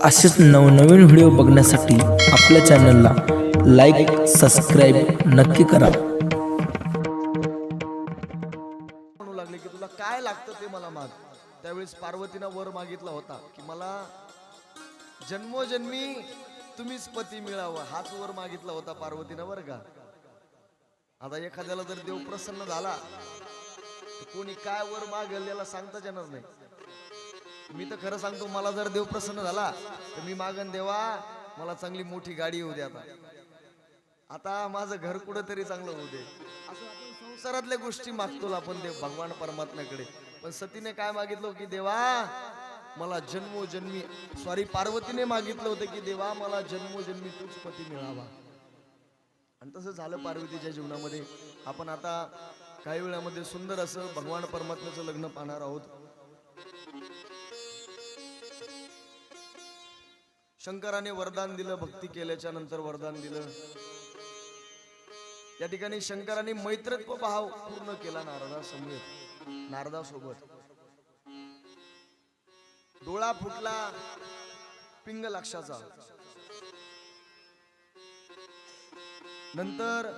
असेच नवनवीन व्हिडिओ बघण्यासाठी आपल्या चॅनलला लाईक सबस्क्राईब नक्की करा. म्हणू लागले की तुला काय लागतं ते मला माग. त्यावेळेस पार्वतीनं वर मागितला होता की मला जन्मोजन्मी तुम्हीच पती मिळावं, हाच वर मागितला होता पार्वतीनं बरं का. आता एखाद्याला जर देव प्रसन्न झाला तर कोणी काय वर मागेल याला सांगताच येणार नाही. मी तर खरं सांगतो, मला जर देव प्रसन्न झाला तर मी मागन देवा मला चांगली मोठी गाडी येऊ दे, आता माझं घर कुठंतरी चांगलं होऊ दे. असं आपण संसारातल्या गोष्टी मागतो आपण देव भगवान परमात्म्याकडे. पण सतीने काय मागितलं की देवा मला जन्मोजन्मी, पार्वतीने मागितलं होतं की देवा मला जन्मोजन्मी तूच पती मिळावा. आणि तसं झालं पार्वतीच्या जीवनामध्ये. आपण आता काही वेळामध्ये सुंदर असं भगवान परमात्म्याचं लग्न पाहणार आहोत. शंकराने वरदान दिलं, भक्ती केल्याच्या नंतर वरदान दिलं. या ठिकाणी शंकराने मैत्रत्व भाव पूर्ण केला नारदासोबत. डोळा फुटला पिंग लक्षाचा. नंतर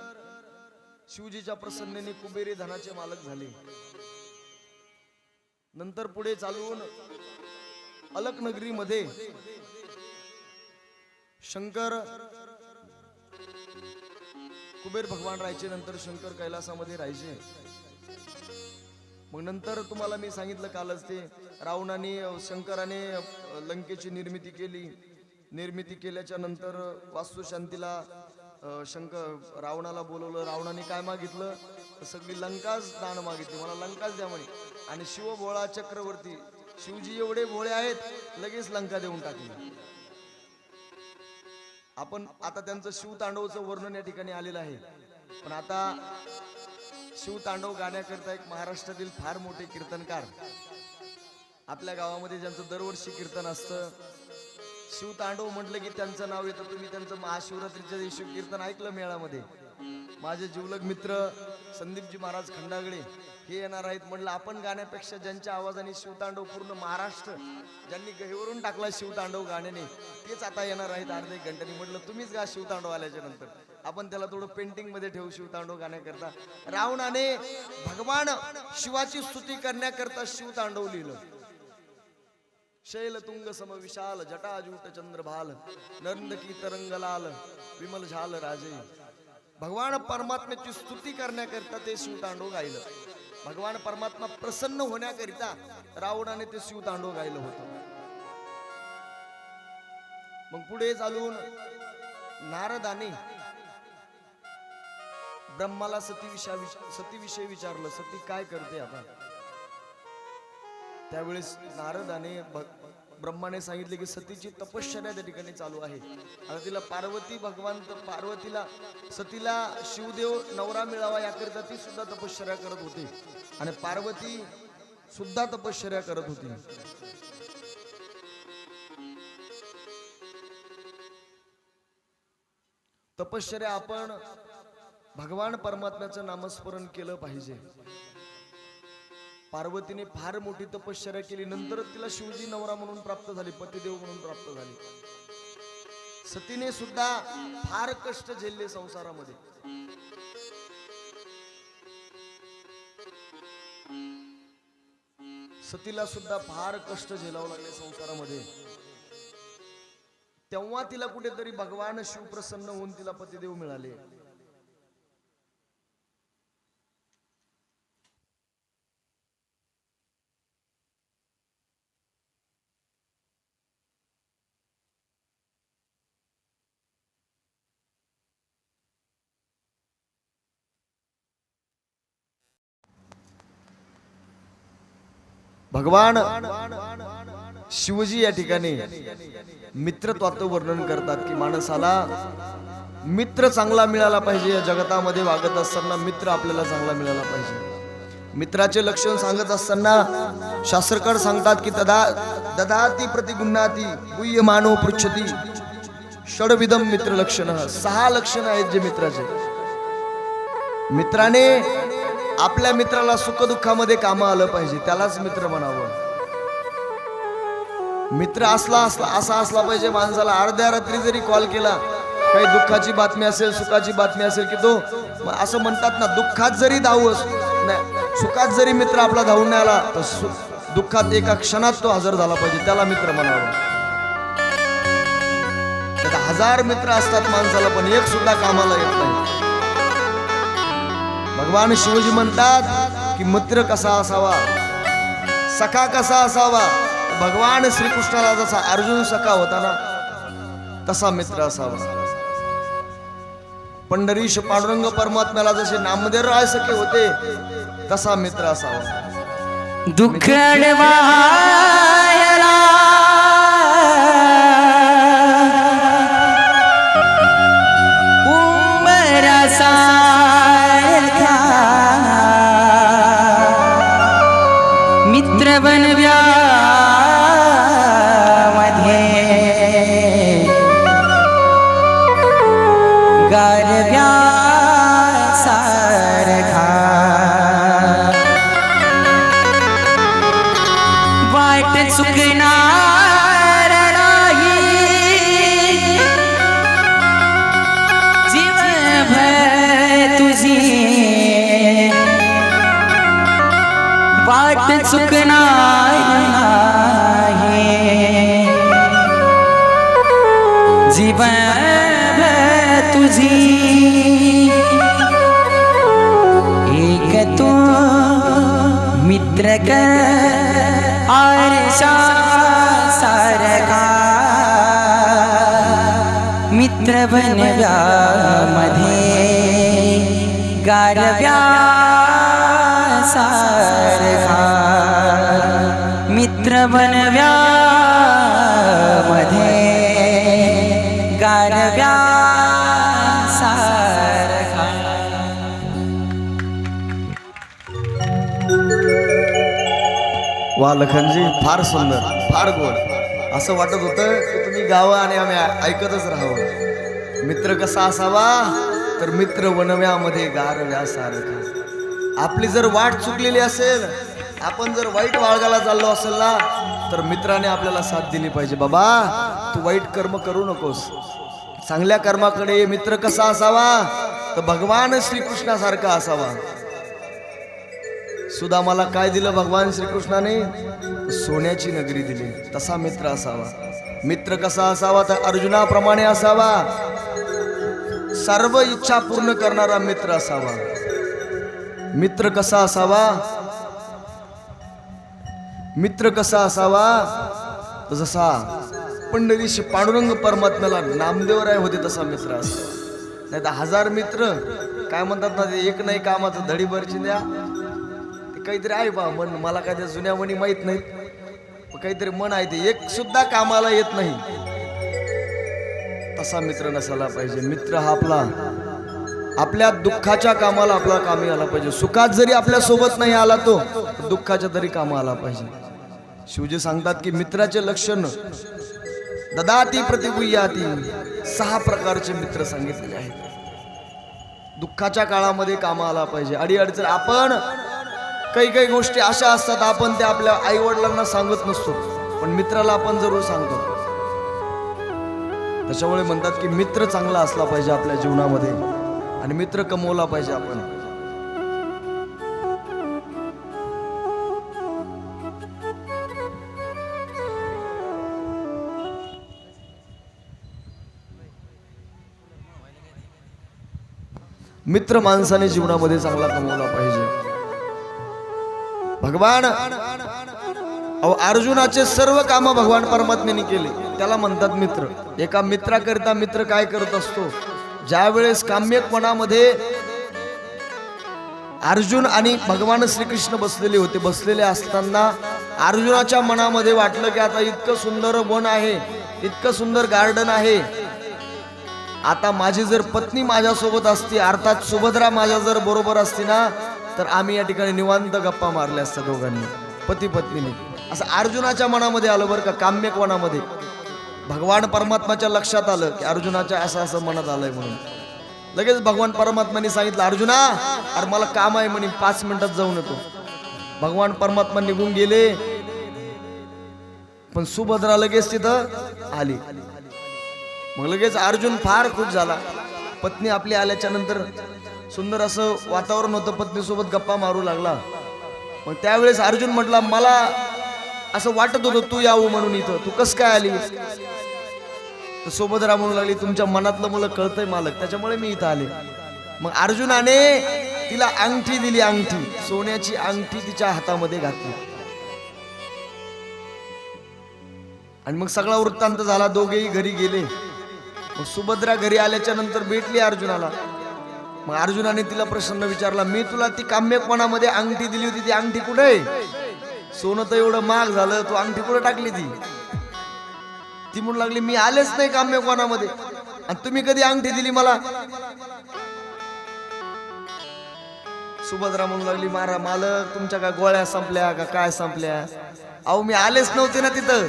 शिवजीच्या प्रसन्नेने कुबेरी धनाचे मालक झाले. नंतर पुढे चालून अलकनगरी मध्ये शंकर कुबेर भगवान राहायचे. नंतर शंकर कैलासामध्ये राहायचे. मग नंतर तुम्हाला मी सांगितलं कालच ते रावणाने शंकराने लंकेची निर्मिती केली. निर्मिती केल्याच्या नंतर वास्तुशांतीला रावणाला बोलवलं. रावणाने काय मागितलं, सगळी लंकाच दान मागितली, मला लंकाच द्या म्हणे. आणि शिव भोळा चक्रवर्ती, शिवजी एवढे भोळे आहेत, लगेच लंका देऊन टाकली. आपण आता त्यांचं शिवतांडवचं वर्णन या ठिकाणी आलेलं आहे. पण आता शिवतांडव गाण्याकरता एक महाराष्ट्रातील फार मोठे कीर्तनकार आपल्या गावामध्ये, ज्यांचं दरवर्षी कीर्तन असतं. शिवतांडव म्हटलं की त्यांचं नाव येतं. तुम्ही त्यांचं महाशिवरात्रीच्या दिवशी कीर्तन ऐकलं मेळामध्ये. माझे जिवलग मित्र संदीपजी महाराज खंडागळे हे येणार आहेत. म्हटलं आपण गाण्यापेक्षा ज्यांच्या आवाजाने शिवतांडव पूर्ण महाराष्ट्र ज्यांनी गहिवरून टाकला शिवतांडव गाण्याने, तेच आता येणार आहेत अर्धे एक घंट्यानी. म्हटलं तुम्हीच गा शिवतांडव आल्याच्या नंतर. आपण त्याला थोडं पेंटिंग मध्ये ठेवू शिवतांडव गाण्याकरता. रावणाने भगवान शिवाची स्तुती करण्याकरता शिवतांडव लिहिलं. शैल तुंग सम विशाल जटाजूट चंद्रभाल नंदकी तरंग लाल विमल झाल राजे. भगवान परमात्म्याची स्तुती करण्याकरिता ते शिवतांडव गायलं. भगवान परमात्मा प्रसन्न होण्याकरिता रावणाने ते शिवतांडव गायलं होतं. मग पुढे चालून नारदाने ब्रह्माला सतीविषयी विचारलं, सती काय करते आता. त्यावेळेस नारदाने ब्रह्माने सांगितले की सतीची तपश्चर्या त्या ठिकाणी चालू आहे. आता तिला पार्वतीला सतीला शिवदेव नवरा मिळावा याकरिता ती सुद्धा तपश्चर्या करत होती. आणि पार्वती सुद्धा तपश्चर्या करत होती. तपश्चर्या आपण भगवान परमात्म्याचं नामस्मरण केलं पाहिजे. पार्वतीने फार मोठी तपश्चर्या केली. नंतर तिला शिवजी नवरा म्हणून प्राप्त झाले, पतिदेव म्हणून प्राप्त झाले. सतीने सुद्धा फार कष्ट झेलले संसारामध्ये. सतीला सुद्धा फार कष्ट झेलावं लागले संसारामध्ये. तेव्हा तिला कुठेतरी भगवान शिव प्रसन्न होऊन तिला पतिदेव मिळाले. भगवान शिवजी या ठिकाणी मित्रत्वाचं वर्णन करतात की माणसाला मित्र चांगला मिळाला पाहिजे. या जगतामध्ये वागत असताना मित्र आपल्याला चांगला मिळाला पाहिजे. मित्राचे लक्षण सांगत असताना शास्त्रकार सांगतात की ददाती प्रतिगुणाती गुह्य मानव पृच्छती षडविधम मित्र लक्षण. 6 लक्षण आहेत जे मित्राचे. मित्राने आपल्या मित्राला सुखदुःखामध्ये कामं आलं पाहिजे, त्यालाच मित्र म्हणावं. मित्र असा असला पाहिजे माणसाला. अर्ध्या रात्री जरी कॉल केला, काही दुःखाची बातमी असेल, सुखाची बातमी असेल, की तो असं म्हणतात ना, दुःखात जरी धावू नाही, सुखात जरी मित्र आपला धावून नाही आला तर दुःखात एका क्षणात तो हजर झाला पाहिजे, त्याला मित्र म्हणावा. त्यात 1000 मित्र असतात माणसाला, पण एक सुद्धा कामाला येत नाही. भगवान शिवजी म्हणतात की मित्र कसा असावा, सखा कसा असावा. भगवान श्रीकृष्णाला जसा अर्जुन सखा होता ना, तसा मित्र असावा. पंढरीश पांडुरंग परमात्म्याला जसे नामदेवराय सखे होते, तसा मित्र असावा. दुःख अडवायला उंबरासारखा मित्र बनव्या गारव्या सारखा वाट चुकणार नाही जीवभर तुझी वाट चुकणार नाही जीवन तुझी एक तो मित्र कर आरसा सारखा मित्र बनव्या मध्ये गारव्या सारखा मित्र बनव्या मध्ये गारव्या वा लखनजी, फार सुंदर, फार गोड. असं वाटत होतं की तुम्ही गावं आणि आम्ही ऐकतच राहावं. मित्र कसा असावा, तर मित्र वनव्यामध्ये गारव्या सारखा. आपली जर वाट चुकलेली असेल, आपण जर वाईट मार्गाला चाललो असेल ना, तर मित्राने आपल्याला साथ दिली पाहिजे. बाबा तू वाईट कर्म करू नकोस, चांगल्या कर्माकडे. मित्र कसा असावा, तर भगवान श्रीकृष्णासारखा असावा. सुदामाला काय दिलं भगवान श्रीकृष्णाने? सोन्याची नगरी दिली. तसा मित्र असावा. मित्र कसा असावा, तर अर्जुनाप्रमाणे असावा. सर्व इच्छा पूर्ण करणारा मित्र असावा. मित्र कसा असावा, मित्र कसा असावा, जसा पंढरीश पांडुरंग परमात्म्याला नामदेवराय होते, तसा मित्र असावा. नाही तर 1000 मित्र काय म्हणतात ना, ते एक नाही कामाचं धडीभरची द्या. काहीतरी आहे बा मन, मला काय त्या जुन्या म्हणी माहित नाहीत, काहीतरी मन आहे, ते एक सुद्धा कामाला येत नाही. तसा मित्र नसायला पाहिजे. मित्र हा आपल्या दुःखाच्या कामाला आपला कामी आला पाहिजे. सुखात जरी आपल्या सोबत नाही आला तो, दुःखाच्या तरी कामा आला पाहिजे. शिवजी सांगतात की मित्राचे लक्षण ददाती प्रतिगुह्याती, 6 प्रकारचे मित्र सांगितलेले आहेत. दुःखाच्या काळामध्ये कामा आला पाहिजे. अडीअडचण आपण काही गोष्टी अशा असतात, आपण त्या आपल्या आई वडिलांना सांगत नसतो, पण मित्राला आपण जरूर सांगतो. त्याच्यामुळे म्हणतात की मित्र चांगला असला पाहिजे आपल्या जीवनामध्ये, आणि मित्र कमवला पाहिजे आपण. मित्र माणसाने जीवनामध्ये चांगला कमवला पाहिजे. भगवान अर्जुनाचे सर्व काम भगवान परमात्म्याने केले, त्याला म्हणतात मित्र. एका मित्राकरिता मित्र काय करत असतो, ज्या वेळेस काम्यपणामध्ये अर्जुन आणि भगवान श्रीकृष्ण बसलेले असताना अर्जुनाच्या मनामध्ये वाटलं की आता इतकं सुंदर वन आहे, इतकं सुंदर गार्डन आहे, आता माझी जर पत्नी माझ्यासोबत असती, अर्थात सुभद्रा माझ्या जर बरोबर असती ना, तर आम्ही या ठिकाणी निवांत गप्पा मारल्या असत्या दोघांनी, पती पत्नीने. असं अर्जुनाच्या मनामध्ये आलं बरं का. काम्यकवनामध्ये भगवान परमात्माच्या लक्षात आलं की अर्जुनाच्या असं मनात आलंय म्हणून. लगेच भगवान परमात्माने सांगितलं, अर्जुना अरे मला काम आहे म्हणे, 5 मिनिटात जाऊन येतो. भगवान परमात्मा निघून गेले. पण सुभद्रा लगेच तिथं आली. मग लगेच अर्जुन फार खुश झाला. पत्नी आपली आल्याच्या नंतर सुंदर असं वातावरण होतं, पत्नीसोबत गप्पा मारू लागला. मग त्यावेळेस अर्जुन म्हटला, मला असं वाटत होतं तू यावं म्हणून इथं, तू कस काय आली? तर सुभद्रा म्हणू लागली, तुमच्या मनातलं मला कळतंय मालक, त्याच्यामुळे मी इथं आले. मग अर्जुनाने तिला अंगठी दिली, अंगठी, सोन्याची अंगठी तिच्या हातामध्ये घातली. आणि मग सगळा वृत्तांत झाला. दोघेही घरी गेले. मग सुभद्रा घरी आल्याच्या नंतर भेटली अर्जुनाला. मग अर्जुनाने तिला प्रश्न विचारला, मी तुला ती काम्यपणामध्ये अंगठी दिली होती, ती अंगठी कुठे आहे? सोनं तर एवढं महाग झालं, तू अंगठी कुठे टाकली? ती म्हणू लागली, मी आलेच नाही काम्यपणामध्ये, आणि तुम्ही कधी अंगठी दिली मला? सुभद्रा म्हणू लागली, मारा मालक, तुमच्या काय गोळ्या संपल्या का काय संपल्या? अहो मी आलेच नव्हते ना तिथं.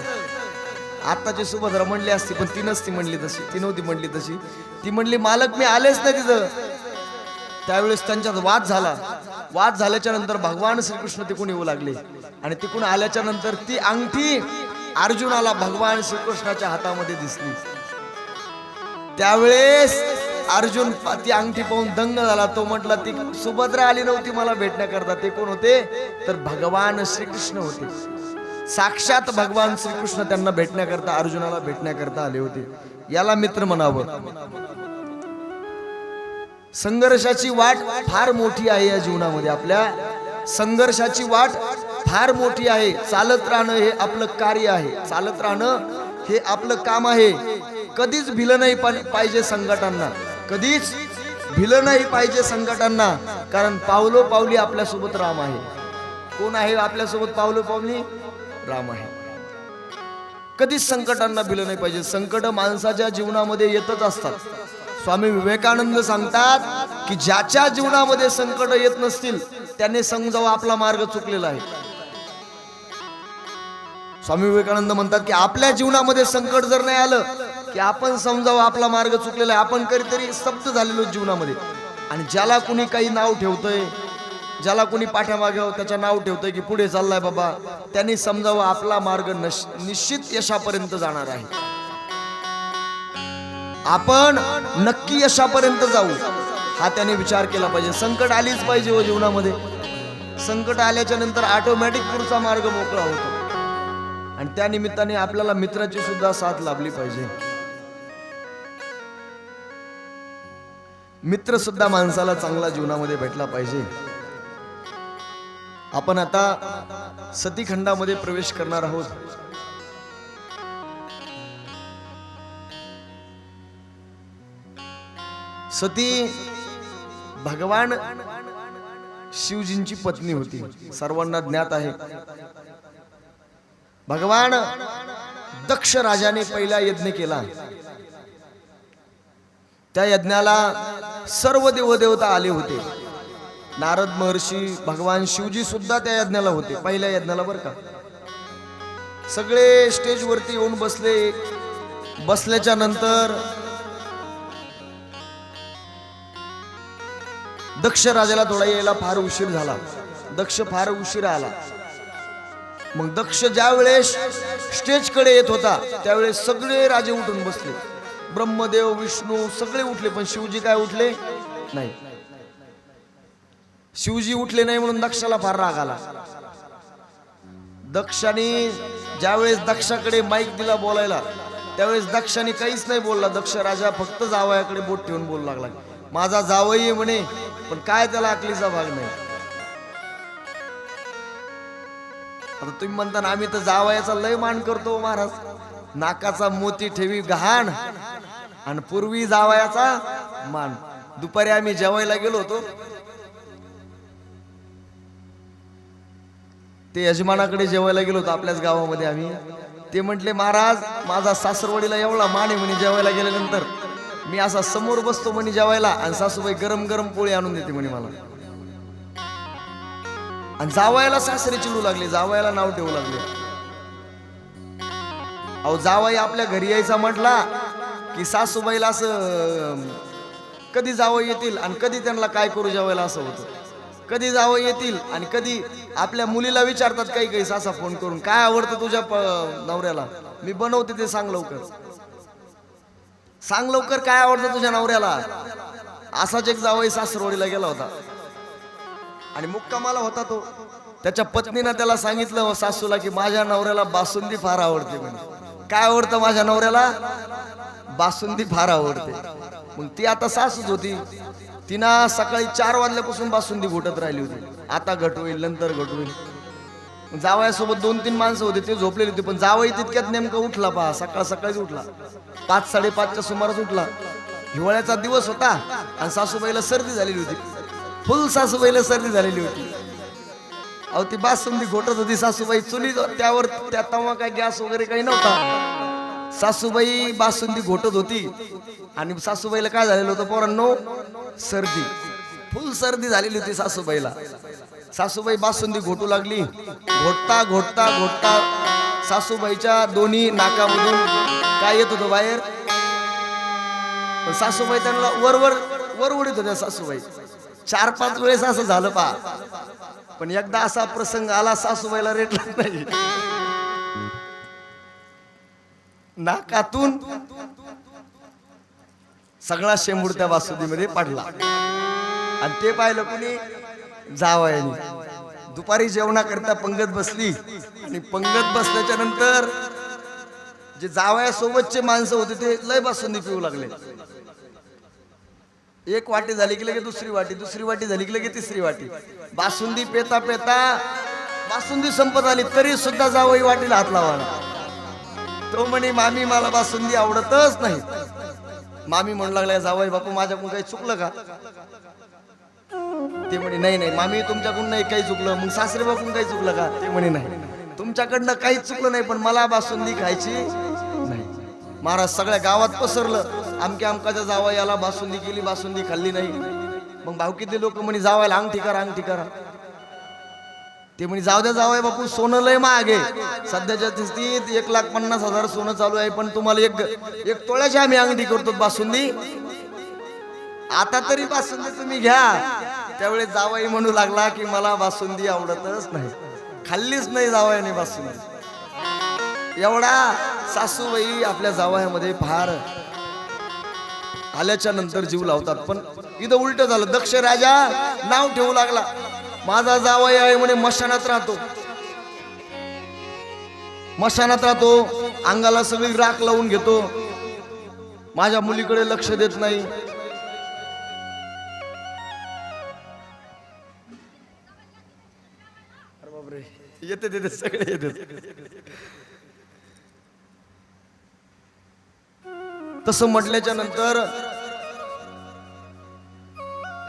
आताची सुभद्रा म्हणली असती, पण ती नसती म्हणली तशी, ती नव्हती म्हणली तशी. ती म्हणली, मालक मी आलेच नाही तिथं. त्यावेळेस त्यांच्यात वाद झाला. वाद झाल्याच्या नंतर भगवान श्रीकृष्ण तिकून येऊ लागले. आणि तिकून आल्याच्या नंतर ती अंगठी अर्जुनाला भगवान श्रीकृष्णाच्या हातामध्ये दिसली. त्यावेळेस अर्जुन ती अंगठी पाहून दंग झाला. तो म्हटला, ती सुभद्रा आली नव्हती मला भेटण्याकरता, ते कोण होते? तर भगवान श्रीकृष्ण होते. साक्षात भगवान श्रीकृष्ण त्यांना भेटण्याकरता, अर्जुनाला भेटण्याकरता आले होते. याला मित्र म्हणावं. संघर्षाची वाट फार मोठी आहे या जीवनामध्ये. आपल्या संघर्षाची वाट फार मोठी आहे. चालत राहणं हे आपलं कार्य आहे, चालत राहणं हे आपलं काम आहे. कधीच भिलं नाही पाहिजे संकटांना, कधीच भिलं नाही पाहिजे संकटांना. कारण पावलो पावली आपल्यासोबत राम आहे. कोण आहे आपल्यासोबत? पावलो पावली राम आहे. कधीच संकटांना भिलं नाही पाहिजे. संकट माणसाच्या जीवनामध्ये येतच असतात. स्वामी विवेकानंद सांगतात की ज्याच्या जीवनामध्ये संकट येत नसतील त्याने समजावं आपला मार्ग चुकलेला आहे. स्वामी विवेकानंद म्हणतात की आपल्या जीवनामध्ये संकट जर नाही आलं की आपण समजावं आपला मार्ग चुकलेला आहे, आपण कधीतरी स्तब्ध झालेलो जीवनामध्ये. आणि ज्याला कुणी काही नाव ठेवतंय, ज्याला कुणी पाठ्यामागे त्याचं नाव ठेवतंय की पुढे चाललाय बाबा, त्यांनी समजावं आपला मार्ग निश्चित यशापर्यंत जाणार आहे. आपण नक्की यशापर्यंत जाऊ हा त्याने विचार केला पाहिजे. संकट आलीच पाहिजे हो जीवनामध्ये. संकट आल्याच्या नंतर ऑटोमॅटिक पुढचा मार्ग मोकळा होतो. आणि त्या निमित्ताने आपल्याला मित्राची सुद्धा साथ लाभली पाहिजे. मित्र सुद्धा माणसाला चांगला जीवनामध्ये भेटला पाहिजे. आपण आता सतीखंडामध्ये प्रवेश करणार आहोत. सती भगवान शिवजींची पत्नी होती, सर्वांना ज्ञात आहे. भगवान दक्ष राजाने पहिला यज्ञ केला. त्या यज्ञाला सर्व देवदेवता आले होते. नारद महर्षी, भगवान शिवजी सुद्धा त्या यज्ञाला होते, पहिल्या यज्ञाला बरं का. सगळे स्टेजवरती येऊन बसले. बसल्याच्या नंतर दक्ष राजाला थोडा यायला फार उशीर झाला. दक्ष फार उशिरा आला. मग दक्ष ज्या वेळेस स्टेज कडे येत होता त्यावेळेस सगळे राजे उठून बसले. ब्रह्मदेव, विष्णू सगळे उठले, पण शिवजी काय उठले नाही. शिवजी उठले नाही म्हणून दक्षाला फार राग आला. दक्षाने ज्यावेळेस दक्षाकडे माईक दिला बोलायला त्यावेळेस दक्षाने काहीच नाही बोलला. दक्ष राजा फक्त जावयाकडे बोट ठेवून बोलू लागला, माझा जावई आहे म्हणे, पण काय त्याला अकलीचा भाग नाही. आता तुम्ही म्हणता ना आम्ही तर जावयाचा लय मान करतो महाराज. नाकाचा मोती ठेवी गहाण आणि पूर्वी जावयाचा मान. दुपारी आम्ही जेवायला गेलो होतो, ते यजमानाकडे जेवायला गेलो होतो आपल्याच गावामध्ये आम्ही. ते म्हटले महाराज माझा सासरवाडीला एवढा मान आहे म्हणे, जेवायला गेल्यानंतर मी असा समोर बसतो म्हणे जेवायला आणि सासूबाई गरम गरम पोळी आणून देते म्हणे मला. आणि जावयाला सासरे चिडू लागले, जावयाला नाव ठेवू लागले. अहो जावई आपल्या घरी यायचा म्हटला की सासूबाईला असं कधी जावई येतील आणि कधी त्यांना काय करू जेवायला असं होतं. कधी जावई येतील आणि कधी आपल्या मुलीला विचारतात काही काही सासा फोन करून, काय आवडतं तुझ्या नवऱ्याला? मी बनवते ते, सांग लवकर, सांग लवकर काय आवडतं तुझ्या नवऱ्याला. असाच एक जावई सासरवाडीला गेला होता आणि मुक्कामाला होता तो. त्याच्या पत्नीनं त्याला सांगितलं सासूला की माझ्या नवऱ्याला बासुंदी फार आवडते. म्हणजे काय आवडतं माझ्या नवऱ्याला? बासुंदी फार आवडते. मग ती आता सासूच होती, तिनं सकाळी 4 वाजल्यापासून बासुंदी घोटत राहिली होती. आता घट होईल, नंतर घट होईल. जावयासोबत 2-3 माणसं होते, ते झोपलेली होती. पण जावई तितक्यात नेमकं उठला, पहा सकाळीच उठला, 5-5:30च्या सुमारास उठला. हिवाळ्याचा दिवस होता आणि सासूबाईला सर्दी झालेली होती, फुल सासूबाईला सर्दी झालेली होती. अहो ती बासुंदी घोटत होती सासूबाई चुली त्यावर, त्या तेव्हा काय गॅस वगैरे काही नव्हता. सासूबाई बासुंदी घोटत होती आणि सासूबाईला काय झालेलं होतं पोरांनो? सर्दी, फुल सर्दी झालेली होती सासूबाईला. सासूबाई बासुंदी घोटू लागली. घोटता घोटता घोटता सासूबाईच्या दोन्ही नाकामधून काय येत होतं बाहेर. पण सासूबाई त्यांना वर उडीत होत्या सासूबाई. 4-5 वेळेस असं झालं पहा. पण एकदा असा प्रसंग आला, सासूबाईला रेटला नाही, नाकातून सगळा शेंबूड त्या बासुंदीमध्ये पडला. आणि ते पाहिलं कोणी? जावयाने. दुपारी जेवणाकरता पंगत बसली आणि पंगत बसल्याच्या नंतर जे जावयासोबतचे माणसं होते ते लय बासुंदी पिऊ लागले. एक वाटी झाली की लगे दुसरी वाटी, दुसरी वाटी झाली की लगे तिसरी वाटी. बासुंदी पेता पेता बासुंदी संपत आली, तरी सुद्धा जावई वाटीला हात लावाना. तो म्हणे मामी मला बासुंदी आवडतच नाही. मामी म्हणू लागल्या जावई बापू माझ्याकडून काही चुकलं का? ते म्हणे नाही नाही मामी तुमच्याकडून नाही काही चुकलं. मग सासरे बापून काही चुकलं का? ते म्हणे नाही तुमच्याकडनं काहीच चुकलं नाही, पण मला बासुंदी खायची नाही. महाराज सगळ्या गावात पसरलं, आमच्या जावयाला बासुंदी केली, बासुंदी खाल्ली नाही. मग भावकीतले लोक म्हणे जावयाला अंगठी करा, अंगठी करा. ते म्हणे जाऊ द्या जावई बापू, सोनं लय महाग आहे. सध्याच्या स्थितीत 1,50,000 सोनं चालू आहे, पण तुम्हाला एक तोळ्याची आम्ही अंगठी करतो बासुंदी. आता तरी बासुंदी तुम्ही घ्या. त्यावेळेस जावई म्हणू लागला की मला बासुंदी आवडतच नाही, खाल्लीच नाही जावयाने बासुंदी. एवढा सासूबाई आपल्या जावयामध्ये फार आल्याच्या नंतर जीव लावतात. पण इथं उलट झालं. दक्ष राजा नाव ठेवू लागला, माझा जावई आहे म्हणे मशानात राहतो, मशानात राहतो, अंगाला सगळी राख लावून घेतो, माझ्या मुलीकडे लक्ष देत नाही. येते सगळे येते. तसं म्हटल्याच्या नंतर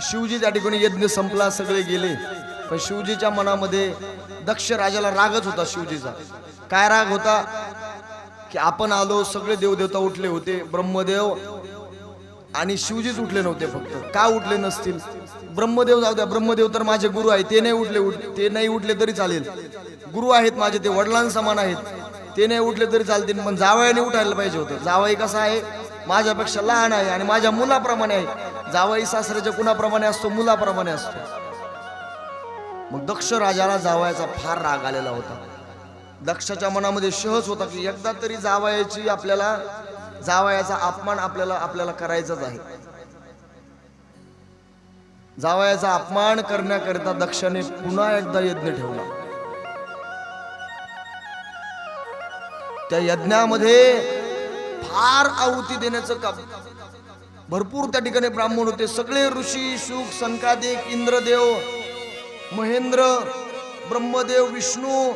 शिवजी त्या ठिकाणी यज्ञ संपला, सगळे गेले. पण शिवजीच्या मनामध्ये दक्ष राजाला रागच होता. शिवजीचा काय राग होता की आपण आलो, सगळे देवदेवता उठले होते, ब्रह्मदेव आणि शिवजीच उठले नव्हते. फक्त का उठले नसतील? ब्रह्मदेव जाऊ द्या, ब्रह्मदेव तर माझे गुरु आहेत, ते नाही उठले तरी चालेल. गुरु आहेत माझे, ते वडिलांसमान आहेत, ते नाही उठले तरी चालतील. पण जावयाने उठायला पाहिजे होतं. जावई कसा आहे? माझ्यापेक्षा लहान आहे आणि माझ्या मुलाप्रमाणे आहे. जावई सासऱ्याच्या कुणाप्रमाणे असतो? मुलाप्रमाणे असतो. मग दक्ष राजाला जावयाचा फार राग आलेला होता. दक्षाच्या मनामध्ये सहज होता की एकदा तरी जावयाचा अपमान आपल्याला करायचाच आहे. जावयाचा अपमान करण्याकरिता दक्षाने पुन्हा एकदा यज्ञ ठेवला. त्या यज्ञामध्ये फार आहुती देण्याचं काम, भरपूर त्या ठिकाणी ब्राह्मण होते. सगळे ऋषी, शुक, सनकादिक, इंद्रदेव, महेंद्र, ब्रह्मदेव, विष्णू,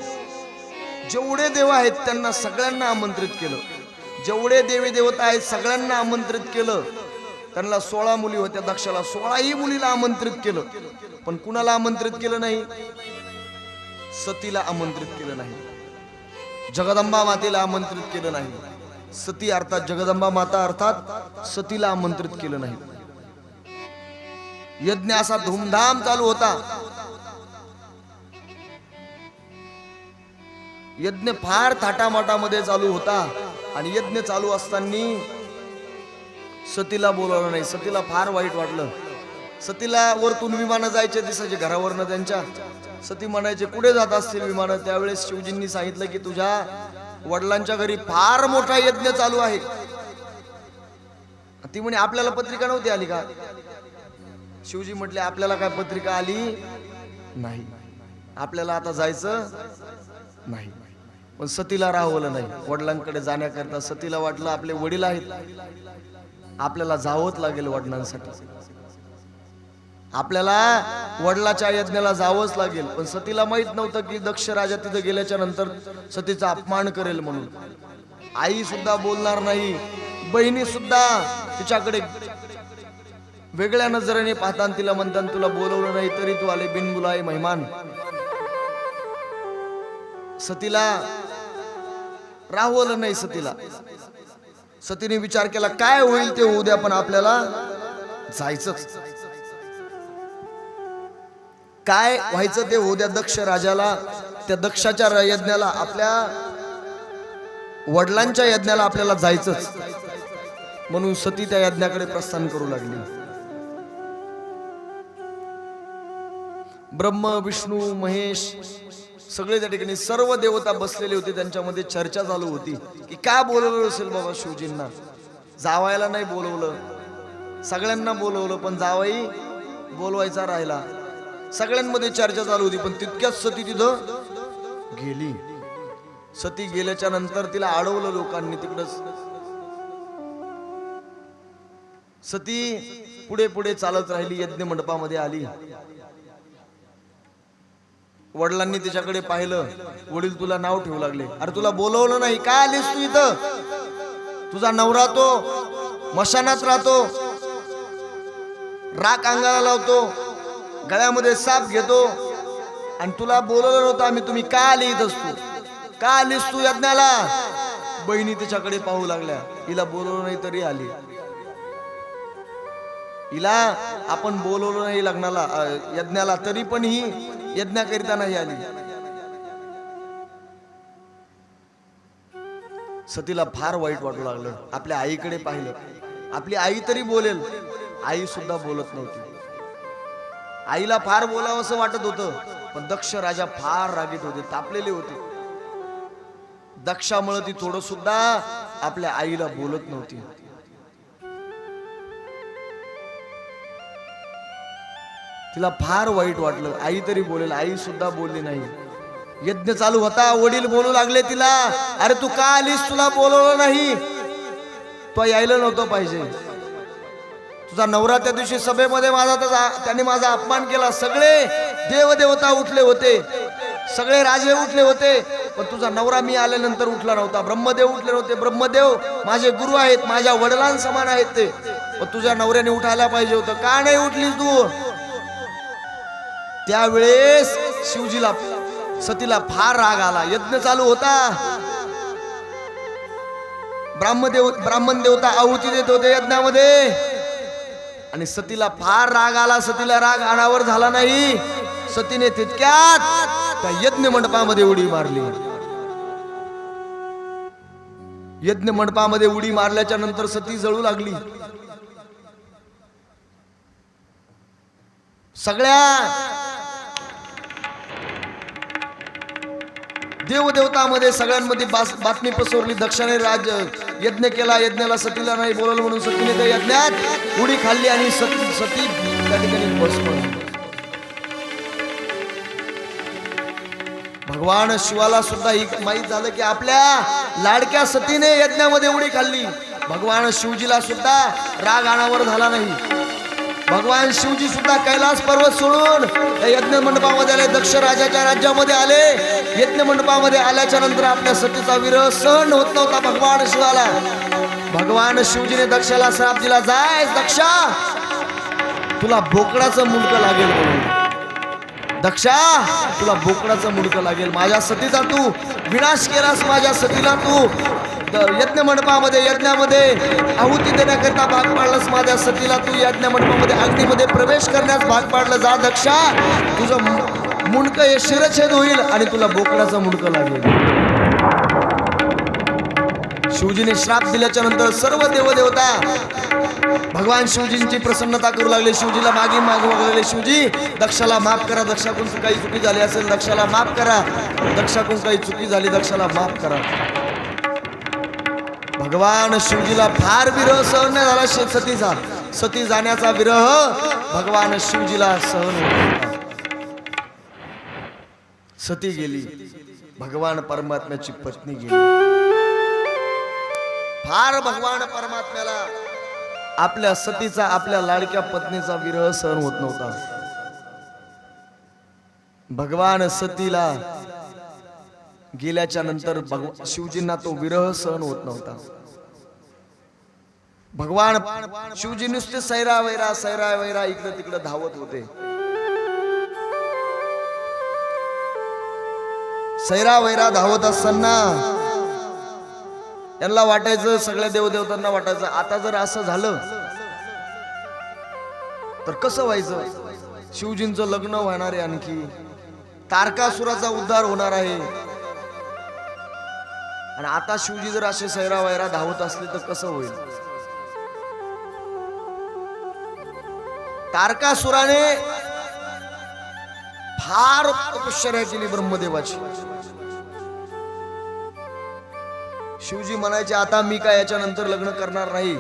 जेवढे देव आहेत त्यांना सगळ्यांना आमंत्रित केलं. जेवढे देवी देवता आहेत सगळ्यांना आमंत्रित केलं. त्यांना 16 मुली होत्या दक्षाला, 16ही मुलीला आमंत्रित केलं. पण कुणाला आमंत्रित केलं नाही? सतीला आमंत्रित केलं नाही, जगदंबा मातेला आमंत्रित केलं नाही. सती अर्थात जगदंबा माता अर्थात सतीला आमंत्रित केलं नाही. यज्ञ असा धूमधाम चालू होता. यज्ञ फार थाटामाटामध्ये चालू होता आणि यज्ञ चालू असताना सतीला बोलावलं नाही. सतीला फार वाईट वाटलं. सतीला वरतून विमानं जायचे दिसायचे घरावरनं त्यांच्या, सती म्हणायचे कुठे जात असतील विमान. त्यावेळेस शिवजींनी सांगितलं की तुझ्या वडिलांच्या घरी फार मोठा यज्ञ चालू आहे. ती म्हणे आपल्याला पत्रिका नव्हती आली का. शिवजी म्हटले आपल्याला काय पत्रिका आली नाही, आपल्याला आता जायचं नाही. पण सतीला राहवलं नाही. वडिलांकडे जाण्याकरता सतीला वाटलं आपले वडील आहेत, आपल्याला जावंच लागेल वडिलांसाठी, आपल्याला वडिलाच्या यज्ञाला जावंच लागेल. पण सतीला माहित नव्हतं की दक्ष राजा तिथे गेल्याच्या नंतर सतीचा अपमान करेल म्हणून. आई सुद्धा बोलणार नाही, बहिणी सुद्धा तिच्याकडे वेगळ्या नजरेने पाहताना तिला म्हणतात तुला बोलवलं नाही तरी तू आले बिनबुलाए मेहमान. सतीला राहवलं नाही. सतीने विचार केला काय होईल ते होऊ द्या, पण आपल्याला जायचंच. काय व्हायचं ते होऊ द्या. दक्ष राजाला, त्या दक्षाच्या यज्ञाला, आपल्या वडिलांच्या यज्ञाला आपल्याला जायचंच. म्हणून सती त्या यज्ञाकडे प्रस्थान करू लागली. ब्रह्म विष्णू महेश सगळे त्या ठिकाणी सर्व देवता बसलेले होते. त्यांच्यामध्ये चर्चा चालू होती की का बोलवलं असेल बाबा शिवजींना. जावायला नाही बोलवलं, सगळ्यांना बोलवलं पण जावाई बोलवायचा राहिला. सगळ्यांमध्ये चर्चा चालू होती. पण तितक्यात सती तिथं गेली. सती गेल्याच्या नंतर तिला अडवलं लोकांनी तिकडच. सती पुढे पुढे चालत राहिली, यज्ञ मंडपामध्ये आली. वडिलांनी तिच्याकडे पाहिलं. वडील तुला नाव ठेवू लागले. अरे तुला बोलवलं नाही, का आलीस तू इथं. तुझा नवरा तो मशानात राहतो, राख अंगाला लावतो, गळ्यामध्ये साप घेतो, आणि तुला बोलवलं नव्हतं आम्ही. तुम्ही का आली इथंच, तू का आलीस तू यज्ञाला. बहिणी तिच्याकडे पाहू लागल्या. हिला बोलवलं नाही तरी आली. हिला आपण बोलवलं नाही लग्नाला यज्ञाला तरी पण ही यज्ञाकरिता नाही आली. सतीला फार वाईट वाटू लागलं. आपल्या आईकडे पाहिलं. आपली आई तरी बोलेल, आई सुद्धा बोलत नव्हती. आईला फार बोलावं असं वाटत होतं, पण दक्ष राजा फार रागीत होते, तापलेले होते. दक्षामुळे ती थोडं सुद्धा आपल्या आईला बोलत नव्हती. तिला फार वाईट वाटलं. आई तरी बोलेल, आई सुद्धा बोलली नाही. यज्ञ चालू होता, वडील बोलू लागले तिला, अरे तू का आलीस, तुला बोलवलं नाही, तो यायला नव्हतं पाहिजे. तुझा नवरा त्या दिवशी सभेमध्ये त्याने माझा अपमान केला. सगळे देवदेवता उठले होते, सगळे राजे उठले होते, पण तुझा नवरा मी आल्यानंतर उठला नव्हता. ब्रह्मदेव उठले नव्हते. ब्रह्मदेव माझे गुरु आहेत, माझ्या वडिलांसमान आहेत ते, पण तुझ्या नवऱ्याने उठायला पाहिजे होतं. का नाही उठलीस तू. त्यावेळेस शिवजीला सतीला फार राग आला. यज्ञ चालू होता, ब्राह्मण देवता आहुती देत होते यज्ञामध्ये, आणि सतीला फार राग आला. सतीला राग अनावर झाला नाही. सतीने तितक्यात त्या यज्ञ मंडपामध्ये उडी मारली. यज्ञ मंडपामध्ये उडी मारल्याच्या नंतर सती जळू लागली. सगळ्या देवदेवतामध्ये सगळ्यांमध्ये बातमी पसरली. दक्षाने यज्ञ केला, यज्ञाला सतीला नाही बोलवलं म्हणून सतीने त्या यज्ञात उडी खाल्ली आणि सती त्या ठिकाणी भस्म. भगवान शिवाला सुद्धा ही माहित झालं की आपल्या लाडक्या सतीने यज्ञामध्ये उडी खाल्ली. भगवान शिवजीला सुद्धा राग अनावर झाला नाही. भगवान शिवजी सुद्धा कैलास पर्वत सोडून यज्ञ मंडपामध्ये आले. दक्ष राजाच्या राज्यामध्ये आले. यज्ञ मंडपामध्ये आल्याच्या नंतर आपल्या सतीचा विरह सहन होत नव्हता भगवान शिवाला. भगवान शिवजीने दक्षाला श्राप दिला, जाय दक्षा, तुला बोकडाचं मुंडकं लागेल म्हणून. दक्षा, तुला बोकडाचं मुंडकं लागेल. माझ्या सतीचा तू विनाश केलास. माझ्या सतीला तू यज्ञ मंडपामध्ये यज्ञामध्ये आहुती देण्याकरता भाग पाडलास. माझ्या सतीला तू यज्ञ मंडपामध्ये अग्नीमध्ये प्रवेश करण्यास भाग पाडलं. जा दक्षा, तुझं मुंडकं हे शिरछेद होईल आणि तुला बोकडाचं मुंडकं लागेल. शिवजीने श्राप दिल्याच्या नंतर सर्व देवदेवता भगवान शिवजींची प्रसन्नता करू लागले. शिवजीला मागे मागू लागले, शिवजी दक्षाला माफ करा, दक्षाकडून काही चुकी झाली असेल दक्षाला माफ करा, दक्षाकडून काही चुकी झाली दक्षाला माफ करा. भगवान शिवजीला फार विरह सहन नाही झाला सतीचा. सती जाण्याचा विरह भगवान शिवजीला सहन होत नव्हता. सती गेली, भगवान परमात्म्याची पत्नी गेली. फार भगवान परमात्म्याला आपल्या सतीचा, आपल्या लाडक्या पत्नीचा विरह सहन होत नव्हता. भगवान सतीला गेल्याच्या नंतर शिवजींना तो विरह सहन होत नव्हता. भगवान शिवजी नुसते सैरा वैरा इकडे तिकडे धावत होते. सैरा वैरा धावत असताना त्यांना वाटायचं, सगळ्या देवदेवतांना वाटायचं आता जर असं झालं तर कसं व्हायचं. शिवजींचं लग्न होणार आहे, आणखी तारकासुराचा उद्धार होणार आहे, आणि आता शिवजी जर असे सैरा वैरा धावत असले तर कसं होईल. तारकासुराने फार तपश्चर्या केली ब्रह्मदेवाची. शिवजी म्हणायचे आता मी काय याच्या नंतर लग्न करणार नाही,